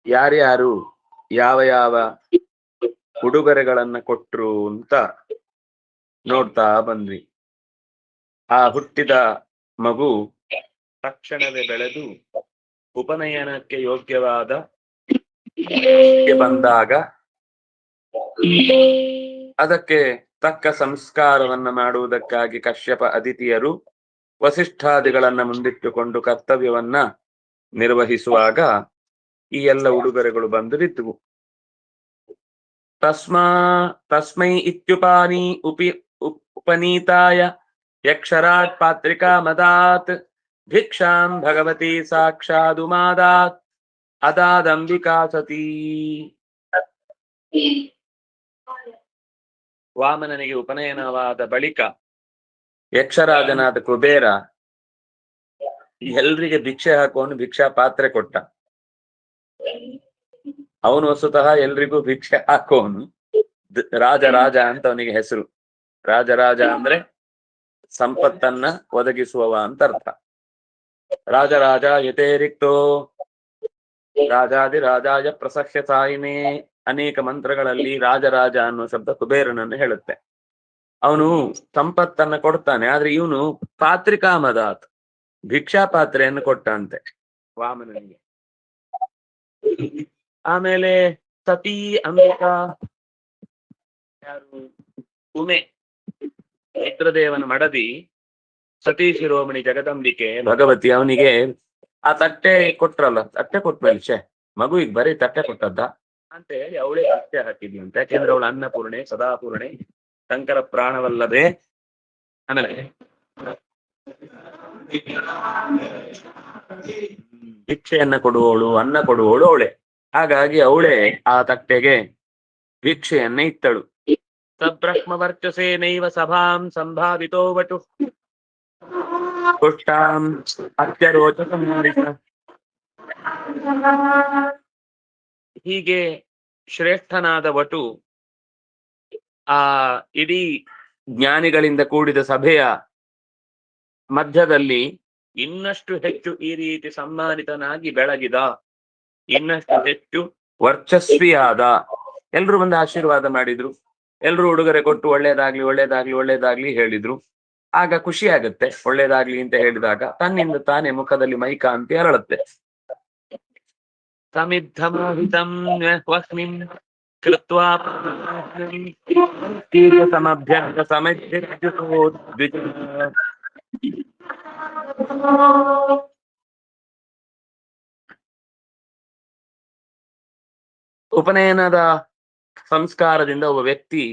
ಯಾರ್ಯಾರು ಯಾವ ಯಾವ ಉಡುಗೊರೆಗಳನ್ನ ಕೊಟ್ರು ಅಂತ ನೋಡ್ತಾ ಬಂದ್ವಿ. ಆ ಹುಟ್ಟಿದ ಮಗು ತಕ್ಷಣವೇ ಬೆಳೆದು ಉಪನಯನಕ್ಕೆ ಯೋಗ್ಯವಾದ ಬಂದಾಗ ಅದಕ್ಕೆ ತಕ್ಕ ಸಂಸ್ಕಾರವನ್ನ ಮಾಡುವುದಕ್ಕಾಗಿ ಕಶ್ಯಪ ಅದಿತಿಯರು ವಸಿಷ್ಠಾದಿಗಳನ್ನ ಮುಂದಿಟ್ಟುಕೊಂಡು ಕರ್ತವ್ಯವನ್ನ ನಿರ್ವಹಿಸುವಾಗ ಈ ಎಲ್ಲ ಉಡುಗೊರೆಗಳು ಬಂದು ಬಿದ್ದುವು. ತಸ್ಮೈ ಇತ್ಯುಪಾನಿ ಉಪನೀತಾಯ ಯಕ್ಷರಾಟ್ ಪಾತ್ರಿಕಾ ಮದಾತ್ ಭಿಕ್ಷಾಂ ಭಗವತಿ ಸಾಕ್ಷಾದುಮಾದಾತ್ ಅದಾದಂಬಿಕಾ ಸತೀ. ವಾಮನನಿಗೆ ಉಪನಯನವಾದ ಬಳಿಕ ಯಕ್ಷರಾಜನಾದ ಕುಬೇರ ಎಲ್ರಿಗೆ ಭಿಕ್ಷೆ ಹಾಕೋನು ಭಿಕ್ಷಾ ಪಾತ್ರೆ ಕೊಟ್ಟ. ಅವನು ವಸ್ತುತಃ ಎಲ್ರಿಗೂ ಭಿಕ್ಷೆ ಹಾಕೋನು. ರಾಜ ಅಂತ ಅವನಿಗೆ ಹೆಸರು. ರಾಜ ಅಂದ್ರೆ ಸಂಪತ್ತನ್ನ ಒದಗಿಸುವವ ಅಂತ ಅರ್ಥ. ರಾಜ ಯಥೇರಿಕ್ತೋ ರಾಜಾದಿ ರಾಜಾಯ ಪ್ರಸಖ್ಯ ಸಾಯಿನೇ. ಅನೇಕ ಮಂತ್ರಗಳಲ್ಲಿ ರಾಜ ಅನ್ನುವ ಶಬ್ದ ಕುಬೇರನನ್ನು ಹೇಳುತ್ತೆ. ಅವನು ಸಂಪತ್ತನ್ನ ಕೊಡ್ತಾನೆ. ಆದ್ರೆ ಇವನು ಪಾತ್ರಿಕಾ ಮದಾತ್ ಭಿಕ್ಷಾ ಪಾತ್ರೆಯನ್ನು ಕೊಟ್ಟಂತೆ ವಾಮನನಿಗೆ. ಆಮೇಲೆ ಸತೀ ಅಂಬಿಕಾ, ಯಾರು ಉಮೆ ಮಿತ್ರದೇವನ ಮಡದಿ ಸತೀ ಶಿರೋಮಣಿ ಜಗದಂಬಿಕೆ ಭಗವತಿ, ಅವನಿಗೆ ಆ ತಟ್ಟೆ ಕೊಟ್ರಲ್ಲ, ತಟ್ಟೆ ಕೊಟ್ಮೇಲೆ ಮಗು ಈಗ ಬರೀ ತಟ್ಟೆ ಕೊಟ್ಟದ್ದ ಅಂತ ಹೇಳಿ ಅವಳೇ ತಟ್ಟೆ ಹಾಕಿದ್ವಿ ಅಂತ. ಯಾಕೆಂದ್ರೆ ಅವಳು ಅನ್ನಪೂರ್ಣೆ ಸದಾಪೂರ್ಣೆ ಶಂಕರ ಪ್ರಾಣವಲ್ಲದೆ. ಆಮೇಲೆ ಭಿಕ್ಷೆಯನ್ನ ಕೊಡುವವಳು, ಅನ್ನ ಕೊಡುವವಳು ಅವಳೆ. ಹಾಗಾಗಿ ಅವಳೇ ಆ ತಟ್ಟೆಗೆ ಭಿಕ್ಷೆಯನ್ನ ಇತ್ತಳು. ಸಬ್ರಹ್ಮ ವರ್ಚಸೇ ನೈವ ಸಭಾಂ ಸಂಭಾವಿತೋ ವಟು ಪುಷ್ಟಾಂ ಅತ್ಯರೋಚ. ಹೀಗೆ ಶ್ರೇಷ್ಠನಾದ ವಟು ಆ ಇಡೀ ಜ್ಞಾನಿಗಳಿಂದ ಕೂಡಿದ ಸಭೆಯ ಮಧ್ಯದಲ್ಲಿ ಇನ್ನಷ್ಟು ಹೆಚ್ಚು ಈ ರೀತಿ ಸನ್ಮಾನಿತನಾಗಿ ಬೆಳಗಿದ, ಇನ್ನಷ್ಟು ಹೆಚ್ಚು ವರ್ಚಸ್ವಿಯಾದ. ಎಲ್ರು ಬಂದು ಆಶೀರ್ವಾದ ಮಾಡಿದ್ರು, ಎಲ್ರು ಉಡುಗೊರೆ ಕೊಟ್ಟು ಒಳ್ಳೇದಾಗ್ಲಿ ಒಳ್ಳೇದಾಗ್ಲಿ ಒಳ್ಳೇದಾಗ್ಲಿ ಹೇಳಿದ್ರು. ಆಗ ಖುಷಿ ಆಗತ್ತೆ. ಒಳ್ಳೇದಾಗ್ಲಿ ಅಂತ ಹೇಳಿದಾಗ ತನ್ನಿಂದ ತಾನೇ ಮುಖದಲ್ಲಿ ಮೈಕಾಂತಿ ಅರಳುತ್ತೆ. ಸಮಿದ್ಧಮೋಹಿತಂ ವಸ್ಮಿಂ ಕೃತ್ವಾ ಸಮಭ್ಯರ್ಥ ಸಮಜ್ಜೋ ದ್ವಿಜ. ಉಪನಯನದ ಸಂಸ್ಕಾರದಿಂದ ಒಬ್ಬ ವ್ಯಕ್ತಿ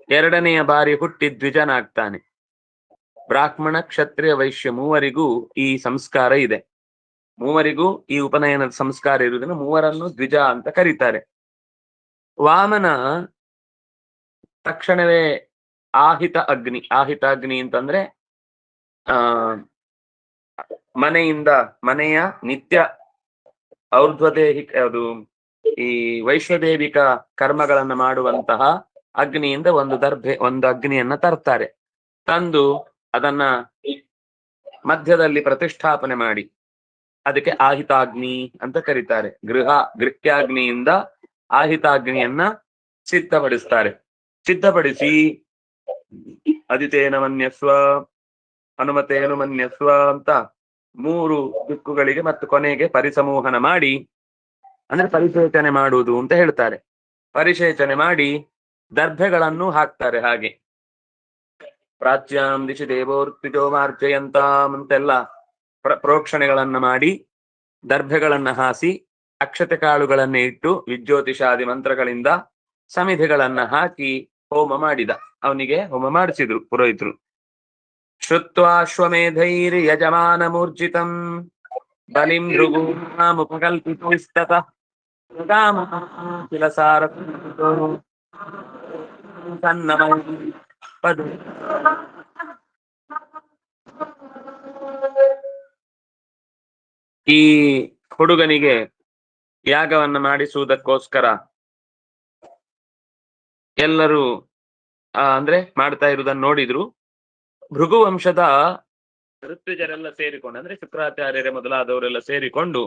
ಎರಡನೆಯ ಬಾರಿ ಹುಟ್ಟಿ ದ್ವಿಜನಾಗ್ತಾನೆ. ಬ್ರಾಹ್ಮಣ ಕ್ಷತ್ರಿಯ ವೈಶ್ಯ ಮೂವರಿಗೂ ಈ ಸಂಸ್ಕಾರ ಇದೆ. ಮೂವರಿಗೂ ಈ ಉಪನಯನದ ಸಂಸ್ಕಾರ ಇರುವುದನ್ನು ಮೂವರನ್ನು ದ್ವಿಜ ಅಂತ ಕರೀತಾರೆ. ವಾಮನ ತಕ್ಷಣವೇ ಆಹಿತ ಅಗ್ನಿ ಅಂತಂದ್ರೆ ಮನೆಯ ನಿತ್ಯ ಔರ್ಧ್ವದೇಹಿಕ ಅದು ಈ ವೈಶ್ವದೇವಿಕ ಕರ್ಮಗಳನ್ನ ಮಾಡುವಂತಹ ಅಗ್ನಿಯಿಂದ ಒಂದು ಅಗ್ನಿಯನ್ನ ತರ್ತಾರೆ. ತಂದು ಅದನ್ನ ಮಧ್ಯದಲ್ಲಿ ಪ್ರತಿಷ್ಠಾಪನೆ ಮಾಡಿ ಅದಕ್ಕೆ ಆಹಿತಾಗ್ನಿ ಅಂತ ಕರೀತಾರೆ. ಗೃಹ್ಯಾಗ್ನಿಯಿಂದ ಆಹಿತಾಗ್ನಿಯನ್ನ ಸಿದ್ಧಪಡಿಸಿ ಅದಿತೇನ ಮನ್ಯಸ್ವ ಹನುಮತೇನು ಮನ್ಯಸ್ವ ಅಂತ ಮೂರು ದಿಕ್ಕುಗಳಿಗೆ ಮತ್ತು ಕೊನೆಗೆ ಪರಿಸಮೂಹನ ಮಾಡಿ, ಅಂದ್ರೆ ಪರಿಸೇಚನೆ ಮಾಡುವುದು ಅಂತ ಹೇಳ್ತಾರೆ. ಪರಿಸೇಚನೆ ಮಾಡಿ ದರ್ಭೆಗಳನ್ನು ಹಾಕ್ತಾರೆ. ಹಾಗೆ ಪ್ರಾಚ್ಯಾಂ ದಿಶಿ ದೇವೋರ್ಪಿಜೋ ಮಾರ್ಜಯಂತಾಂ ಅಂತೆಲ್ಲ ಪ್ರೋಕ್ಷಣೆಗಳನ್ನ ಮಾಡಿ ದರ್ಭೆಗಳನ್ನ ಹಾಸಿ ಅಕ್ಷತೆ ಕಾಳುಗಳನ್ನ ಇಟ್ಟು ವಿಜ್ಯೋತಿಷಾದಿ ಮಂತ್ರಗಳಿಂದ ಸಮಿಧೆಗಳನ್ನ ಹಾಕಿ ಹೋಮ ಮಾಡಿದ. ಅವನಿಗೆ ಹೋಮ ಮಾಡಿಸಿದ್ರು ಪುರೋಹಿತರು. ಶ್ರುತ್ವಾಶ್ವಮೇಧೈರ್ ಯಜಮಾನ ಮೂರ್ಜಿತಂ ಬಲಿಂ ಭೃಗೂನಾಮುಪಕಲ್ಪಿತೋಸ್ತತಃ ಸಾರ ಈ ಹುಡುಗನಿಗೆ ಯಾಗವನ್ನ ಮಾಡಿಸುವುದಕ್ಕೋಸ್ಕರ ಎಲ್ಲರೂ ಅಂದ್ರೆ ಮಾಡ್ತಾ ಇರುವುದನ್ನು ನೋಡಿದ್ರು. ಭೃಗುವಂಶದ ಋತ್ವಿಜರೆಲ್ಲ ಸೇರಿಕೊಂಡು, ಅಂದ್ರೆ ಶುಕ್ರಾಚಾರ್ಯರೇ ಮೊದಲಾದವರೆಲ್ಲ ಸೇರಿಕೊಂಡು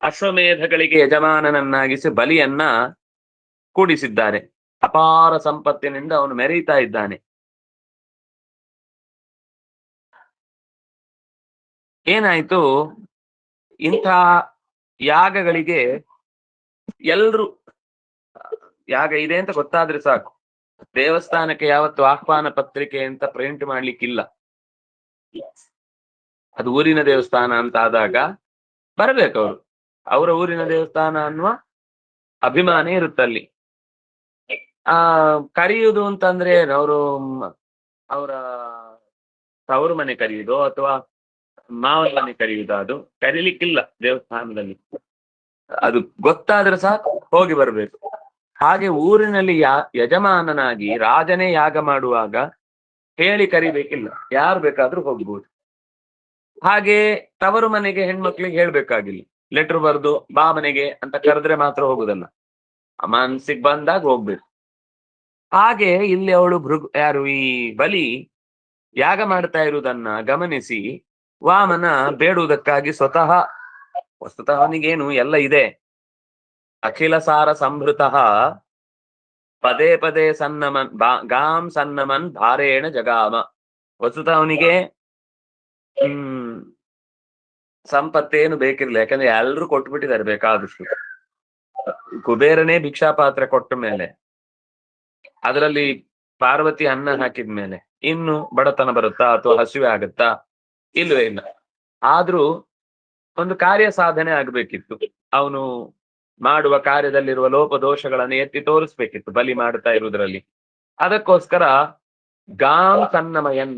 ಅಶ್ವಮೇಧಗಳಿಗೆ ಯಜಮಾನನನ್ನಾಗಿಸಿ ಬಲಿಯನ್ನ ಕೂಡಿಸಿದ್ದಾರೆ. ಅಪಾರ ಸಂಪತ್ತಿನಿಂದ ಅವನು ಮೆರೀತಾ ಇದ್ದಾನೆ. ಏನಾಯ್ತು, ಇಂಥ ಯಾಗಗಳಿಗೆ ಎಲ್ರು ಯಾಗ ಇದೆ ಅಂತ ಗೊತ್ತಾದ್ರೆ ಸಾಕು, ದೇವಸ್ಥಾನಕ್ಕೆ ಯಾವತ್ತು ಆಹ್ವಾನ ಪತ್ರಿಕೆ ಅಂತ ಪ್ರಿಂಟ್ ಮಾಡ್ಲಿಕ್ಕಿಲ್ಲ. ಅದು ಊರಿನ ದೇವಸ್ಥಾನ ಅಂತ ಆದಾಗ ಬರಬೇಕು ಅವರು, ಅವರ ಊರಿನ ದೇವಸ್ಥಾನ ಅನ್ನುವ ಅಭಿಮಾನ ಇರುತ್ತಲ್ಲಿ. ಕರೆಯುವುದು ಅಂತಂದ್ರೆ ಅವರು ಅವರ ತವರು ಮನೆ ಕರೆಯುವುದು ಅಥವಾ ಮಾವನ ಮನೆ ಕರೆಯುವುದು, ಅದು ಕರೀಲಿಕ್ಕಿಲ್ಲ ದೇವಸ್ಥಾನದಲ್ಲಿ. ಅದು ಗೊತ್ತಾದ್ರೆ ಸಾಕು ಹೋಗಿ ಬರ್ಬೇಕು. ಹಾಗೆ ಊರಿನಲ್ಲಿ ಯಜಮಾನನಾಗಿ ರಾಜನೇ ಯಾಗ ಮಾಡುವಾಗ ಹೇಳಿ ಕರಿಬೇಕಿಲ್ಲ, ಯಾರು ಬೇಕಾದ್ರೂ ಹೋಗ್ಬೋದು. ಹಾಗೆ ತವರು ಮನೆಗೆ ಹೆಣ್ಮಕ್ಳಿಗೆ ಹೇಳ್ಬೇಕಾಗಿಲ್ಲ, ಲೆಟರ್ ಬರ್ದು ಬಾ ಮನೆಗೆ ಅಂತ ಕರೆದ್ರೆ ಮಾತ್ರ ಹೋಗುದಲ್ಲ, ಮನ್ಸಿಗೆ ಬಂದಾಗ ಹೋಗ್ಬೇಕು. ಹಾಗೆ ಇಲ್ಲಿ ಅವಳು ಯಾರು ಈ ಬಲಿ ಯಾಗ ಮಾಡ್ತಾ ಇರುವುದನ್ನ ಗಮನಿಸಿ ವಾಮನ ಬೇಡುವುದಕ್ಕಾಗಿ ವಸ್ತುತಃ ಅವನಿಗೇನು ಎಲ್ಲ ಇದೆ, ಅಖಿಲ ಸಾರ ಸಂಭೃತ ಪದೇ ಪದೇ ಸನ್ನಮನ್ ಗಾಂ ಸನ್ನಮನ್ ಭಾರೇಣ ಜಗಾಮ. ವಸ್ತುತಃ ಅವನಿಗೆ ಸಂಪತ್ತೇನು ಬೇಕಿರ್ಲಿಲ್ಲ, ಯಾಕಂದ್ರೆ ಎಲ್ರು ಕೊಟ್ಬಿಟ್ಟಿದ್ದಾರೆ ಬೇಕಾದಷ್ಟು. ಕುಬೇರನೇ ಭಿಕ್ಷಾ ಪಾತ್ರ ಕೊಟ್ಟ ಮೇಲೆ, ಅದರಲ್ಲಿ ಪಾರ್ವತಿ ಅನ್ನ ಹಾಕಿದ್ಮೇಲೆ ಇನ್ನು ಬಡತನ ಬರುತ್ತಾ ಅಥವಾ ಹಸಿವೆ ಆಗುತ್ತಾ? ಇಲ್ವೇ ಇಲ್ಲ. ಆದ್ರೂ ಒಂದು ಕಾರ್ಯ ಸಾಧನೆ ಆಗ್ಬೇಕಿತ್ತು, ಅವನು ಮಾಡುವ ಕಾರ್ಯದಲ್ಲಿರುವ ಲೋಪದೋಷಗಳನ್ನು ಎತ್ತಿ ತೋರಿಸ್ಬೇಕಿತ್ತು ಬಲಿ ಮಾಡ್ತಾ ಇರುವುದರಲ್ಲಿ. ಅದಕ್ಕೋಸ್ಕರ ಗಾಂ ಸನ್ನಮಯನ್,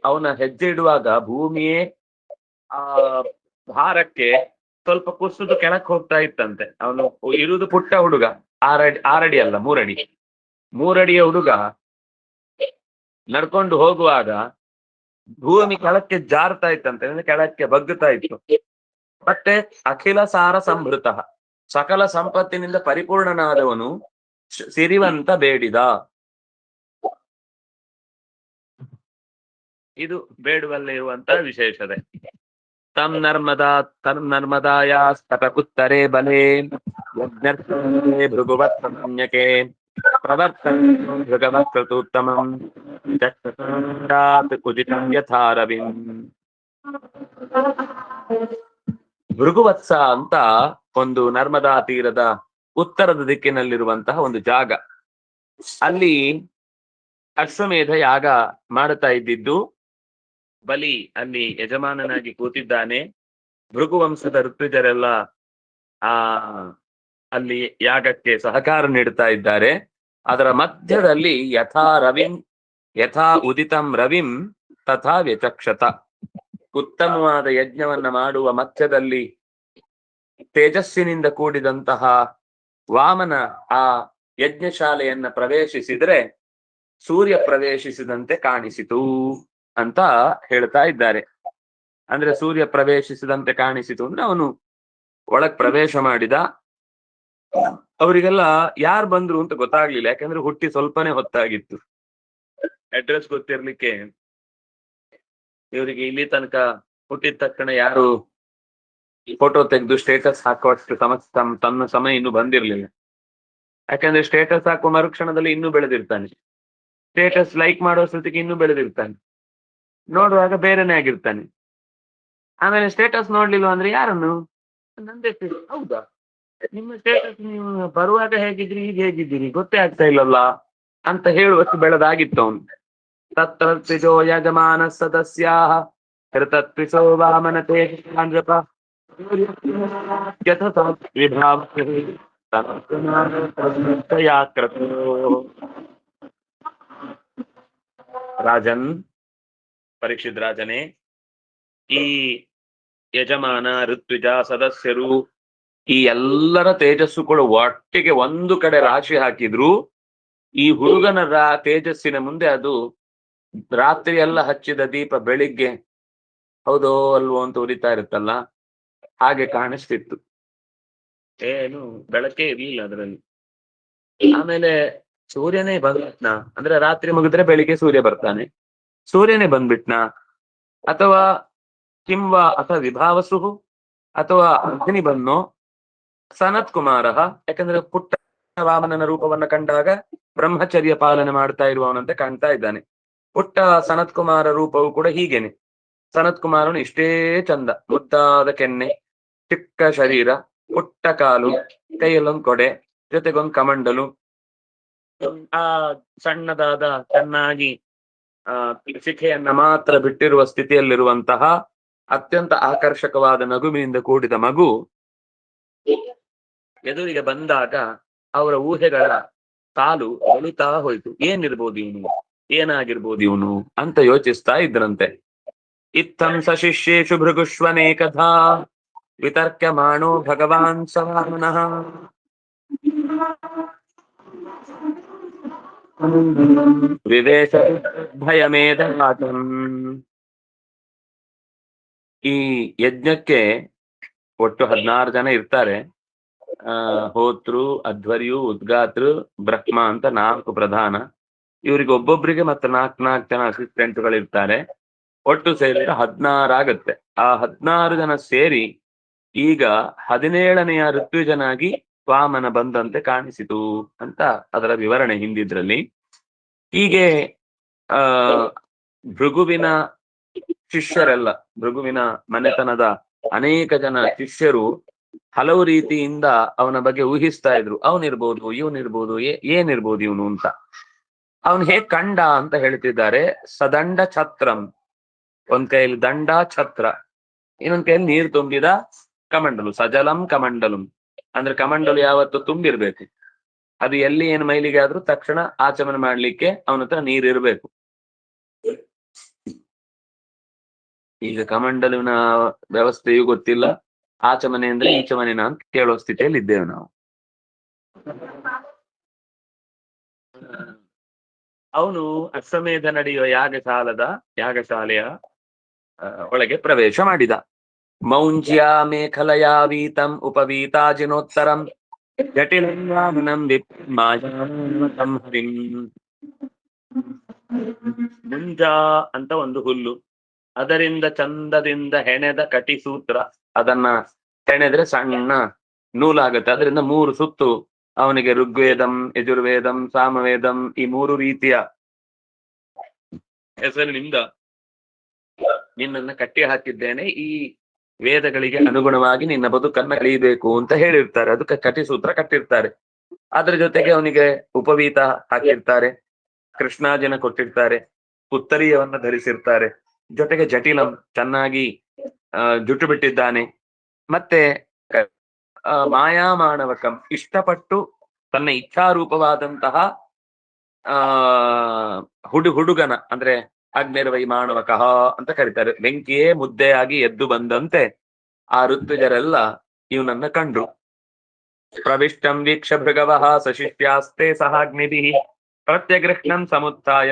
ಅವನ ಹೆಜ್ಜೆ ಇಡುವಾಗ ಭೂಮಿಯೇ ಭಾರಕ್ಕೆ ಸ್ವಲ್ಪ ಕುಸಿದು ಕೆಳಕ್ ಹೋಗ್ತಾ ಇತ್ತಂತೆ. ಅವನು ಇರುವುದು ಪುಟ್ಟ ಹುಡುಗ, 6 ಅಡಿ ಅಲ್ಲ 3 ಅಡಿ, 3 ಅಡಿಯ ಹುಡುಗ ನಡ್ಕೊಂಡು ಹೋಗುವಾಗ ಭೂಮಿ ಕೆಳಕ್ಕೆ ಜಾರ್ತಾ ಇತ್ತಂತೆ, ಅಂದ್ರೆ ಕೆಳಕ್ಕೆ ಬಗ್ಗುತ್ತಾ ಇತ್ತು. ಮತ್ತೆ ಅಖಿಲ ಸಾರ ಸಂಭೃತ, ಸಕಲ ಸಂಪತ್ತಿನಿಂದ ಪರಿಪೂರ್ಣನಾದವನು ಸಿರಿವಂತ ಬೇಡಿದ. ಇದು ಬೇಡುವಲ್ಲಿ ಇರುವಂತಹ ವಿಶೇಷತೆ. ತಂ ನರ್ಮದಾಯ ಸ್ತಪಕುತ್ತರೆ ಬಲೆ ಭೃಗುವತ್ ಸಂಜ್ಞಕೆ ಪ್ರವರ್ತೂತ್ತಮಂ ಕುಜಿತಂ ಯಥಾರವಿಂ. ಭೃಗುವತ್ಸ ಅಂತ ಒಂದು ನರ್ಮದಾ ತೀರದ ಉತ್ತರದ ದಿಕ್ಕಿನಲ್ಲಿರುವಂತಹ ಒಂದು ಜಾಗ, ಅಲ್ಲಿ ಅಶ್ವಮೇಧ ಯಾಗ ಮಾಡುತ್ತಾ ಇದ್ದಿದ್ದು. ಬಲಿ ಅಲ್ಲಿ ಯಜಮಾನನಾಗಿ ಕೂತಿದ್ದಾನೆ. ಭೃಗುವಂಶದ ಋತ್ವಿಜರೆಲ್ಲ ಅಲ್ಲಿ ಯಾಗಕ್ಕೆ ಸಹಕಾರ ನೀಡುತ್ತಾ ಇದ್ದಾರೆ. ಅದರ ಮಧ್ಯದಲ್ಲಿ ಯಥಾ ಉದಿತಂ ರವಿಂ ತಥಾ ವ್ಯಚಕ್ಷತ, ಉತ್ತಮವಾದ ಯಜ್ಞವನ್ನ ಮಾಡುವ ಮಧ್ಯದಲ್ಲಿ ತೇಜಸ್ಸಿನಿಂದ ಕೂಡಿದಂತಹ ವಾಮನ ಆ ಯಜ್ಞಶಾಲೆಯನ್ನ ಪ್ರವೇಶಿಸಿದ್ರೆ ಸೂರ್ಯ ಪ್ರವೇಶಿಸಿದಂತೆ ಕಾಣಿಸಿತು ಅಂತ ಹೇಳ್ತಾ ಇದ್ದಾರೆ. ಅಂದ್ರೆ ಸೂರ್ಯ ಪ್ರವೇಶಿಸಿದಂತೆ ಕಾಣಿಸಿತು ಅಂದ್ರೆ ಅವನು ಒಳಗ್ ಪ್ರವೇಶ ಮಾಡಿದ. ಅವರಿಗೆಲ್ಲ ಯಾರು ಬಂದ್ರು ಅಂತ ಗೊತ್ತಾಗ್ಲಿಲ್ಲ, ಯಾಕಂದ್ರೆ ಹುಟ್ಟಿ ಸ್ವಲ್ಪನೇ ಹೊತ್ತಾಗಿತ್ತು. ಅಡ್ರೆಸ್ ಗೊತ್ತಿರ್ಲಿಕ್ಕೆ ಇವರಿಗೆ ಇಲ್ಲಿ ತನಕ ಹುಟ್ಟಿದ ತಕ್ಷಣ ಯಾರು ಫೋಟೋ ತೆಗೆದು ಸ್ಟೇಟಸ್ ಹಾಕುವಷ್ಟು ತನ್ನ ಸಮಯ ಇನ್ನೂ ಬಂದಿರ್ಲಿಲ್ಲ. ಯಾಕಂದ್ರೆ ಸ್ಟೇಟಸ್ ಹಾಕುವ ಮರುಕ್ಷಣದಲ್ಲಿ ಇನ್ನೂ ಬೆಳೆದಿರ್ತಾನೆ, ಸ್ಟೇಟಸ್ ಲೈಕ್ ಮಾಡುವ ಸ್ಥಿತಿಗೆ ಇನ್ನೂ ಬೆಳೆದಿರ್ತಾನೆ, ನೋಡುವಾಗ ಬೇರೆನೇ ಆಗಿರ್ತಾನೆ. ಆಮೇಲೆ ಸ್ಟೇಟಸ್ ನೋಡ್ಲಿಲ್ಲ ಅಂದ್ರೆ ಯಾರನ್ನು ನಂದೇ ಹೌದಾ ನಿಮ್ಮ ಸ್ಟೇಟಸ್ ನೀವು ಬರುವಾಗ ಹೇಗಿದ್ರಿ ಈಗ ಹೇಗಿದ್ದೀರಿ ಗೊತ್ತೇ ಆಗ್ತಾ ಇಲ್ಲಲ್ಲ ಅಂತ ಹೇಳುವಷ್ಟು ಬೆಳೆದಾಗಿತ್ತು ಅವನು. ತತ್ರೋ ಯಜಮಾನ ಸದಸ್ಯ ಹೃತತ್ವಿಸೋ ವಾಮನತೆ ರಾಜನ್, ಪರೀಕ್ಷಿತ್ ರಾಜನೇ, ಈ ಯಜಮಾನ ಋತ್ವಿಜ ಸದಸ್ಯರು ಈ ಎಲ್ಲರ ತೇಜಸ್ಸು ಕೂಡ ಒಟ್ಟಿಗೆ ಒಂದು ಕಡೆ ರಾಶಿ ಹಾಕಿದ್ರು ಈ ಹುಡುಗನ ತೇಜಸ್ಸಿನ ಮುಂದೆ ಅದು ರಾತ್ರಿ ಎಲ್ಲ ಹಚ್ಚಿದ ದೀಪ ಬೆಳಿಗ್ಗೆ ಹೌದೋ ಅಲ್ವೋ ಅಂತ ಉರಿತಾ ಇರುತ್ತಲ್ಲ ಹಾಗೆ ಕಾಣಿಸ್ತಿತ್ತು. ಏನು ಬೆಳಕೇ ಇರ್ಲಿಲ್ಲ ಅದರಲ್ಲಿ. ಆಮೇಲೆ ಸೂರ್ಯನೇ ಬಂದ್ಬಿಟ್ನಾ ಅಂದ್ರೆ ರಾತ್ರಿ ಮುಗಿದ್ರೆ ಬೆಳಿಗ್ಗೆ ಸೂರ್ಯ ಬರ್ತಾನೆ, ಸೂರ್ಯನೇ ಬಂದ್ಬಿಟ್ನಾ ಅಥವಾ ಕಿಂವಾ ಅಥವಾ ವಿಭಾವಸು ಅಥವಾ ಅಗ್ನಿ ಬನ್ನೋ ಸನತ್ ಕುಮಾರ, ಯಾಕಂದ್ರೆ ಪುಟ್ಟ ವಾಮನನ ರೂಪವನ್ನ ಕಂಡಾಗ ಬ್ರಹ್ಮಚರ್ಯ ಪಾಲನೆ ಮಾಡ್ತಾ ಇರುವವನಂತೆ ಕಾಣ್ತಾ ಇದ್ದಾನೆ. ಪುಟ್ಟ ಸನತ್ ಕುಮಾರ ರೂಪವು ಕೂಡ ಹೀಗೇನೆ. ಸನತ್ ಕುಮಾರನು ಇಷ್ಟೇ ಚಂದ, ಮುದ್ದಾದ ಕೆನ್ನೆ, ಚಿಕ್ಕ ಶರೀರ, ಪುಟ್ಟ ಕಾಲು, ಕೈಯಲ್ಲೊಂದು ಕೊಡೆ, ಜೊತೆಗೊಂದು ಕಮಂಡಲು, ಆ ಸಣ್ಣದಾದ ಚೆನ್ನಾಗಿ ಶಿಖೆಯನ್ನ ಮಾತ್ರ ಬಿಟ್ಟಿರುವ ಸ್ಥಿತಿಯಲ್ಲಿರುವಂತಹ ಅತ್ಯಂತ ಆಕರ್ಷಕವಾದ ನಗುವಿನಿಂದ ಕೂಡಿದ ಮಗು ಎದುರಿಗೆ ಬಂದಾಗ ಅವರ ಊಹೆಗಳ ಕಾಲು ಬಲಿತಾ ಹೋಯ್ತು. ಏನಿರ್ಬೋದು ಇವನು, ಏನಾಗಿರ್ಬೋದು ಇವನು ಅಂತ ಯೋಚಿಸ್ತಾ ಇದ್ರಂತೆ. ಇತ್ತಂ ಸಶಿಷ್ಯೇಷು ಭೃಗುಷ್ವನೇಕಥಾ ವಿತರ್ಕ್ಯಮಾಣೋ ಭಗವಾನ್ ಸವಾಮನಃ ವಿವೇಶ ಭಯಮೇಧಾತಂ. ಈ ಯಜ್ಞಕ್ಕೆ ಒಟ್ಟು 16 ಜನ ಇರ್ತಾರೆ. ಹೋತೃ, ಅಧ್ವರ್ಯು, ಉದ್ಗಾತೃ, ಬ್ರಹ್ಮ ಅಂತ 4 ಪ್ರಧಾನ. ಇವರಿಗೆ ಒಬ್ಬೊಬ್ಬರಿಗೆ ಮತ್ತೆ 4 ಜನ ಅಸಿಸ್ಟೆಂಟ್ಗಳು ಇರ್ತಾರೆ. ಒಟ್ಟು ಸೇರಿದ್ರೆ 16 ಆಗತ್ತೆ. ಆ 16 ಜನ ಸೇರಿ ಈಗ 17ನೆಯ ಋತ್ವಿಜನಾಗಿ ವಾಮನ ಬಂದಂತೆ ಕಾಣಿಸಿತು ಅಂತ ಅದರ ವಿವರಣೆ ಹಿಂದಿದ್ರಲ್ಲಿ. ಹೀಗೆ ಭೃಗುವಿನ ಶಿಷ್ಯರೆಲ್ಲ, ಭೃಗುವಿನ ಮನೆತನದ ಅನೇಕ ಜನ ಶಿಷ್ಯರು ಹಲವು ರೀತಿಯಿಂದ ಅವನ ಬಗ್ಗೆ ಊಹಿಸ್ತಾ ಇದ್ರು. ಅವನಿರ್ಬೋದು, ಇವನಿರ್ಬೋದು, ಏನಿರ್ಬೋದು ಇವನು ಅಂತ. ಅವನು ಹೇಗ್ ಕಂಡ ಅಂತ ಹೇಳ್ತಿದ್ದಾರೆ. ಸದಂಡ ಛತ್ರಂ, ಒಂದ್ ಕೈಯಲ್ಲಿ ದಂಡ ಛತ್ರ, ಇನ್ನೊಂದ್ ಕೈಯಲ್ಲಿ ನೀರು ತುಂಬಿದ ಕಮಂಡಲು. ಸಜಲಂ ಕಮಂಡಲಂ ಅಂದ್ರೆ ಕಮಂಡಲು ಯಾವತ್ತು ತುಂಬಿರ್ಬೇಕು. ಅದು ಎಲ್ಲಿ ಏನು ಮೈಲಿಗೆ ಆದ್ರೂ ತಕ್ಷಣ ಆಚಮನ ಮಾಡ್ಲಿಕ್ಕೆ ಅವನ ಹತ್ರ ನೀರಿರ್ಬೇಕು. ಈಗ ಕಮಂಡಲುವಿನ ವ್ಯವಸ್ಥೆಯೂ ಗೊತ್ತಿಲ್ಲ, ಆಚಮನೆ ಅಂದ್ರೆ ಈಚಮನೆನ ಅಂತ ಕೇಳೋ ಸ್ಥಿತಿಯಲ್ಲಿ ಇದ್ದೇವೆ ನಾವು. ಅವನು ಅಶ್ವಮೇಧ ನಡೆಯುವ ಯಾಗಶಾಲೆಯ ಒಳಗೆ ಪ್ರವೇಶ ಮಾಡಿದ. ಮೌಂಜ್ಯ ಮೇಖಲಯಾ ವೀತಂ ಉಪವೀತಾಜಿನೋತ್ತರಂ ಜಟಿಲಂ ಹರಿಂ. ಮುಂಜ ಅಂತ ಒಂದು ಹುಲ್ಲು, ಅದರಿಂದ ಚಂದದಿಂದ ಹೆಣೆದ ಕಟಿಸೂತ್ರ, ಅದನ್ನ ಹೆಣೆದ್ರೆ ಸಣ್ಣ ನೂಲಾಗುತ್ತೆ. ಅದರಿಂದ 3 ಸುತ್ತು ಅವನಿಗೆ ಋಗ್ವೇದಂ, ಯಜುರ್ವೇದಂ, ಸಾಮವೇದಂ ಈ 3 ರೀತಿಯ ಹೆಸರಿನಿಂದ ನಿನ್ನನ್ನ ಕಟ್ಟಿ ಹಾಕಿದ್ದೇನೆ, ಈ ವೇದಗಳಿಗೆ ಅನುಗುಣವಾಗಿ ನಿನ್ನ ಬದುಕನ್ನ ಕಳೀಬೇಕು ಅಂತ ಹೇಳಿರ್ತಾರೆ. ಅದಕ್ಕೆ ಕಟಿಸೂತ್ರ ಕಟ್ಟಿರ್ತಾರೆ. ಅದ್ರ ಜೊತೆಗೆ ಅವನಿಗೆ ಉಪವೀತ ಹಾಕಿರ್ತಾರೆ, ಕೃಷ್ಣಾಜಿನ ಕೊಟ್ಟಿರ್ತಾರೆ, ಉತ್ತರೀಯವನ್ನ ಧರಿಸಿರ್ತಾರೆ. ಜೊತೆಗೆ ಜಟಿಲಂ, ಚೆನ್ನಾಗಿ ಜುಟ್ಟು ಬಿಟ್ಟಿದ್ದಾನೆ. ಮತ್ತೆ ಮಾಯಾಮಾಣವಕಂ, ಇಷ್ಟಪಟ್ಟು ತನ್ನ ಇಚ್ಛಾರೂಪವಾದಂತಹ ಹುಡುಗನ ಅಂದ್ರೆ ಅಗ್ನಿರ್ವೈ ಮಾಣವಕಃ ಅಂತ ಕರೀತಾರೆ. ಬೆಂಕಿಯೇ ಮುದ್ದೆಯಾಗಿ ಎದ್ದು ಬಂದಂತೆ ಆ ಋತ್ವಿಜರೆಲ್ಲ ಇವನನ್ನ ಕಂಡ್ರು. ಪ್ರವಿಷ್ಟಂ ವೀಕ್ಷ ಭೃಗವಃ ಸಶಿಷ್ಯಾಸ್ತೆ ಸಹಾಗ್ನಿಭಿ ಪ್ರತ್ಯಗೃಹ್ಣಂ ಸಮುತ್ಥಾಯ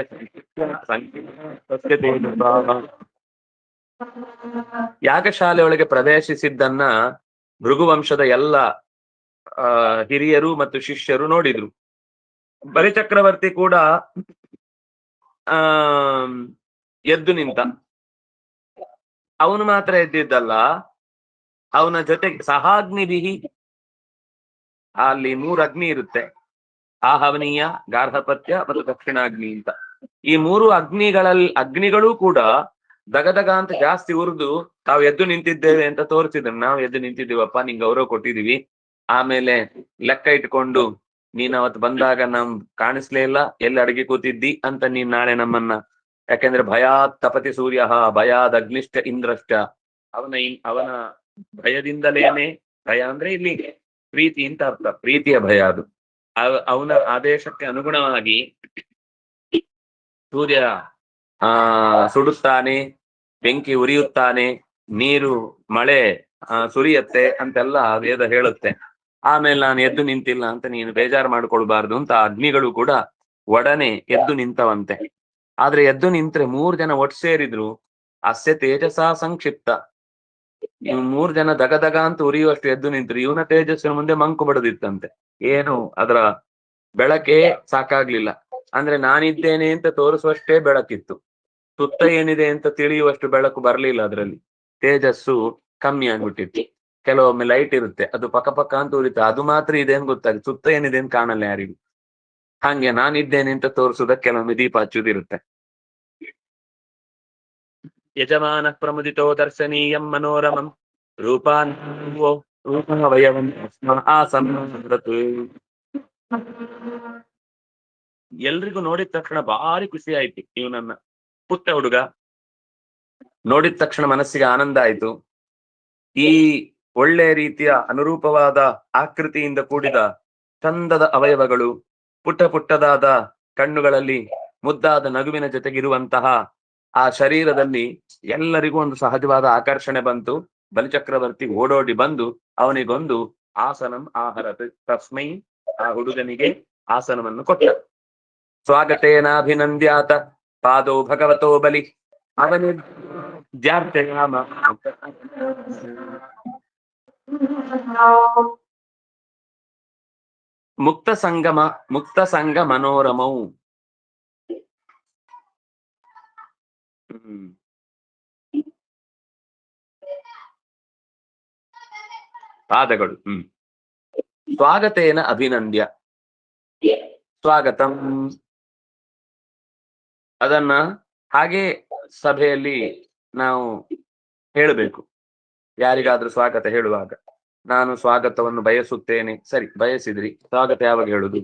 ಯಾಗಶಾಲೆ ಒಳಗೆ ಪ್ರವೇಶಿಸಿದ್ದನ್ನ ಭೃಗುವಂಶದ ಎಲ್ಲ ಹಿರಿಯರು ಮತ್ತು ಶಿಷ್ಯರು ನೋಡಿದ್ರು. ಬಲಿಚಕ್ರವರ್ತಿ ಕೂಡ ಎದ್ದು ನಿಂತ. ಅವನು ಮಾತ್ರ ಎದ್ದಿದ್ದಲ್ಲ, ಅವನ ಜೊತೆಗೆ ಸಹಾಗ್ನಿಭಿ, ಅಲ್ಲಿ 3 ಅಗ್ನಿ ಇರುತ್ತೆ, ಆಹವನೀಯ, ಗಾರ್ಹಪತ್ಯ ಮತ್ತು ದಕ್ಷಿಣಾಗ್ನಿ ಅಂತ. ಈ 3 ಅಗ್ನಿಗಳು ಕೂಡ ದಗದಗ ಅಂತ ಜಾಸ್ತಿ ಉರಿದು ನಾವು ಎದ್ದು ನಿಂತಿದ್ದೇವೆ ಅಂತ ತೋರಿಸಿದ್ರು. ನಾವು ಎದ್ದು ನಿಂತಿದ್ದೀವಪ್ಪ, ನಿಂಗೆ ಗೌರವ ಕೊಟ್ಟಿದೀವಿ. ಆಮೇಲೆ ಲೆಕ್ಕ ಇಟ್ಕೊಂಡು ನೀನ್ ಅವತ್ತು ಬಂದಾಗ ನಮ್ ಕಾಣಿಸ್ಲೇ ಇಲ್ಲ, ಎಲ್ಲಿ ಅಡಿಗೆ ಕೂತಿದ್ದಿ ಅಂತ ನೀನ್ ನಾಳೆ ನಮ್ಮನ್ನ, ಯಾಕೆಂದ್ರೆ ಭಯಾತ್ ತಪತಿ ಸೂರ್ಯ, ಭಯಾದ್ ಅಗ್ನಿಷ್ಠ ಇಂದ್ರಶ್ಚ, ಅವನ ಭಯದಿಂದಲೇನೆ, ಭಯ ಅಂದ್ರೆ ಇಲ್ಲಿ ಪ್ರೀತಿ ಅಂತ ಅರ್ಥ, ಪ್ರೀತಿಯ ಭಯ ಅದು. ಅವನ ಆದೇಶಕ್ಕೆ ಅನುಗುಣವಾಗಿ ಸೂರ್ಯ ಸುಡುತ್ತಾನೆ, ಬೆಂಕಿ ಉರಿಯುತ್ತಾನೆ, ನೀರು ಮಳೆ ಸುರಿಯತ್ತೆ ಅಂತೆಲ್ಲ ವೇದ ಹೇಳುತ್ತೆ. ಆಮೇಲೆ ನಾನು ಎದ್ದು ನಿಂತಿಲ್ಲ ಅಂತ ನೀನು ಬೇಜಾರು ಮಾಡ್ಕೊಳ್ಬಾರ್ದು ಅಂತ ಅಗ್ನಿಗಳು ಕೂಡ ಒಡನೆ ಎದ್ದು ನಿಂತವಂತೆ. ಆದ್ರೆ ಎದ್ದು ನಿಂತ್ರೆ 3 ಜನ ಒಟ್ಟು ಸೇರಿದ್ರು, ಅಸ್ಯ ತೇಜಸ ಸಂಕ್ಷಿಪ್ತ. ಇವ್ 3 ಜನ ದಗದಗ ಅಂತ ಉರಿಯುವಷ್ಟು ಎದ್ದು ನಿಂತ್ರು, ಇವನ ತೇಜಸ್ಸಿನ ಮುಂದೆ ಮಂಕು ಬಡದಿತ್ತಂತೆ. ಏನು ಅದರ ಬೆಳಕೆ ಸಾಕಾಗ್ಲಿಲ್ಲ. ಅಂದ್ರೆ ನಾನಿದ್ದೇನೆ ಅಂತ ತೋರಿಸುವಷ್ಟೇ ಬೆಳಕಿತ್ತು, ಸುತ್ತ ಏನಿದೆ ಅಂತ ತಿಳಿಯುವಷ್ಟು ಬೆಳಕು ಬರ್ಲಿಲ್ಲ. ಅದರಲ್ಲಿ ತೇಜಸ್ಸು ಕಮ್ಮಿ ಆಗ್ಬಿಟ್ಟಿತ್ತು. ಕೆಲವೊಮ್ಮೆ ಲೈಟ್ ಇರುತ್ತೆ, ಅದು ಪಕ್ಕ ಪಕ್ಕ ಅಂತ ಉರಿತ, ಅದು ಮಾತ್ರ ಇದೆ ಅಂತ ಗೊತ್ತಾಗುತ್ತೆ, ಸುತ್ತ ಏನಿದೆ ಅಂತ ಕಾಣಲ್ಲ ಯಾರಿಗೂ. ಹಂಗೆ ನಾನಿದ್ದೇನೆ ಅಂತ ತೋರಿಸುವುದಕ್ಕೆ ಕೆಲವೊಮ್ಮೆ ದೀಪ ಹಚ್ಚುದಿರುತ್ತೆ. ಯಜಮಾನ ಪ್ರಮುದಿತೋ ದರ್ಶನೀಯಂ ಮನೋರಮಂ ರೂಪಾವಯವಂ ಎಲ್ರಿಗೂ ನೋಡಿದ ತಕ್ಷಣ ಭಾರಿ ಖುಷಿ ಆಯ್ತು. ಇವನನ್ನ ಪುಟ್ಟ ಹುಡುಗ ನೋಡಿದ ತಕ್ಷಣ ಮನಸ್ಸಿಗೆ ಆನಂದ ಆಯ್ತು. ಈ ಒಳ್ಳೆ ರೀತಿಯ ಅನುರೂಪವಾದ ಆಕೃತಿಯಿಂದ ಕೂಡಿದ ಚಂದದ ಅವಯವಗಳು, ಪುಟ್ಟ ಪುಟ್ಟದಾದ ಕಣ್ಣುಗಳಲ್ಲಿ ಮುದ್ದಾದ ನಗುವಿನ ಜೊತೆಗಿರುವಂತಹ ಆ ಶರೀರದಲ್ಲಿ ಎಲ್ಲರಿಗೂ ಒಂದು ಸಹಜವಾದ ಆಕರ್ಷಣೆ ಬಂತು. ಬಲಿಚಕ್ರವರ್ತಿ ಓಡೋಡಿ ಬಂದು ಅವನಿಗೊಂದು ಆಸನಂ ಆಹರತ್, ತಸ್ಮೈ, ಆ ಹುಡುಗನಿಗೆ ಆಸನವನ್ನು ಕೊಟ್ಟ. ಸ್ವಾಗತೇನಾಭಿನಂದ್ಯಾತ ಪಾದೋ ಭಗವತೋ ಬಲಿ ಅವನಿದ್ಯಾರ್ಚಯಾಮ ಮುಕ್ತ ಸಂಗ ಮನೋರಮೌ. ಪಾದಗಳು. ಸ್ವಾಗತೇನ ಅಭಿನಂದ್ಯ, ಸ್ವಾಗತಂ ಅದನ್ನ ಹಾಗೆ ಸಭೆಯಲ್ಲಿ ನಾವು ಹೇಳಬೇಕು. ಯಾರಿಗಾದ್ರೂ ಸ್ವಾಗತ ಹೇಳುವಾಗ, ನಾನು ಸ್ವಾಗತವನ್ನು ಬಯಸುತ್ತೇನೆ, ಸರಿ ಬಯಸಿದ್ರಿ, ಸ್ವಾಗತ ಯಾವಾಗ ಹೇಳುದು?